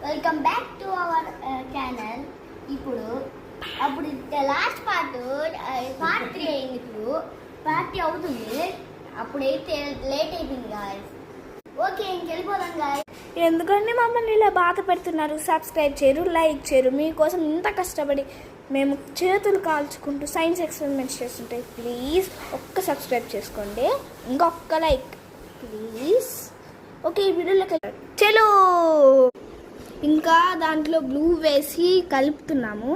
Welcome back to our channel. అప్పుడు last part 3 అయింది. ఇప్పుడు పార్టీ అవుతుంది. అప్పుడైతే లేట్ అయిపోయింది గాయస్. Okay, ఇంకెళ్ళిపోదాం guys. ఎందుకంటే మమ్మల్ని ఇలా బాధ పెడుతున్నారు? సబ్స్క్రైబ్ చేయరు, లైక్ చేయరు. మీకోసం ఇంత కష్టపడి మేము చేతులు కాల్చుకుంటూ సైన్స్ ఎక్స్పెరిమెంట్స్ చేస్తుంటే ప్లీజ్ ఒక్క సబ్స్క్రైబ్ చేసుకోండి, ఇంకొక లైక్ ప్లీజ్. ఓకే, ఈ వీడియోలోకి చలో. ఇంకా దాంట్లో బ్లూ వేసి కలుపుతున్నాము.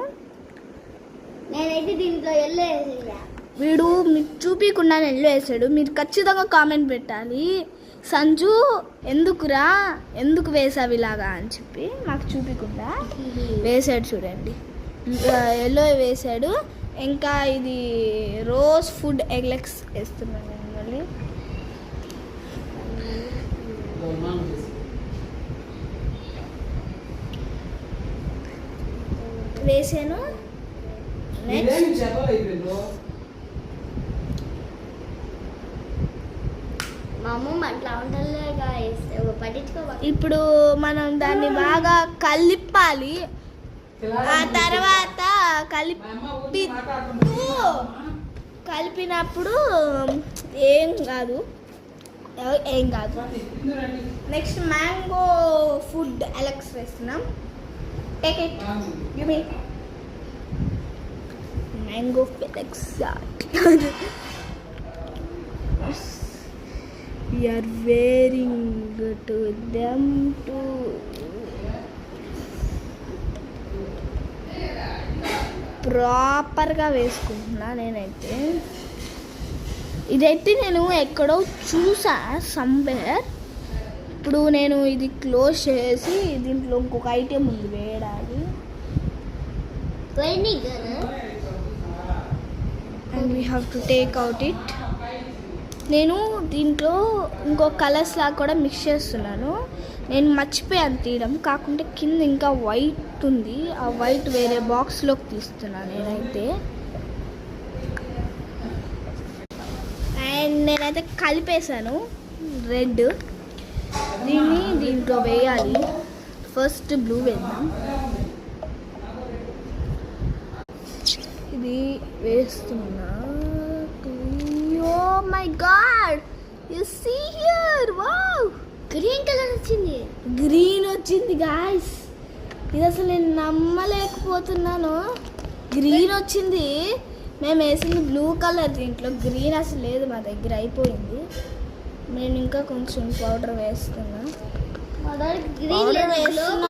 నేనైతే దీంట్లో ఎల్లో వేసా. వీడు మీకు చూపించకుండా ఎల్లో వేసాడు. మీరు ఖచ్చితంగా కామెంట్ పెట్టాలి, సంజు ఎందుకు వేసావు ఇలాగా అని చెప్పి. మాకు చూపించకుండా వేసాడు. చూడండి, ఎల్లో వేసాడు. ఇంకా ఇది రోజ్ ఫుడ్ ఎగ్లెక్స్ వేస్తున్నాను నేను మళ్ళీ. వేసాను. ఇప్పుడు మనం దాన్ని బాగా కలిపాలి. ఆ తర్వాత కలిపినప్పుడు ఏం కాదు. నెక్స్ట్ మ్యాంగో ఫుడ్ ఎలక్స్ వేస్తున్నాం. Take it, give me mango Alex. We are wearing to them to ప్రాపర్గా వేసుకుంటున్నా నేనైతే. ఇదైతే నేను ఎక్కడో చూసా సమ్వేర్. ఇప్పుడు నేను ఇది క్లోజ్ చేసి దీంట్లో ఇంకొక ఐటెం ఉంది వేయడానికి. And we have to take out it. నేను దీంట్లో ఇంకో కలర్స్ లాగా కూడా మిక్స్ చేస్తున్నాను. నేను మర్చిపోయాను తీయడం, కాకుంటే కింద ఇంకా వైట్ ఉంది. ఆ వైట్ వేరే బాక్స్లోకి తీస్తున్నాను నేనైతే. అండ్ నేనైతే కలిపేశాను రెడ్. దీంట్లో వేయాలి. ఫస్ట్ బ్లూ వేద్దాం. ఇది వేస్తున్నా. Oh my god, you see here, wow, green colour వచ్చింది. గ్రీన్ వచ్చింది గాయ్స్. ఇది అసలు నేను నమ్మలేకపోతున్నాను. గ్రీన్ వచ్చింది. మేము వేసింది బ్లూ కలర్, దీంట్లో గ్రీన్ అసలు లేదు. మా దగ్గర అయిపోయింది. నేను ఇంకా కొంచెం పౌడర్ వేస్తున్నా. గ్రీన్ వేస్తున్నా.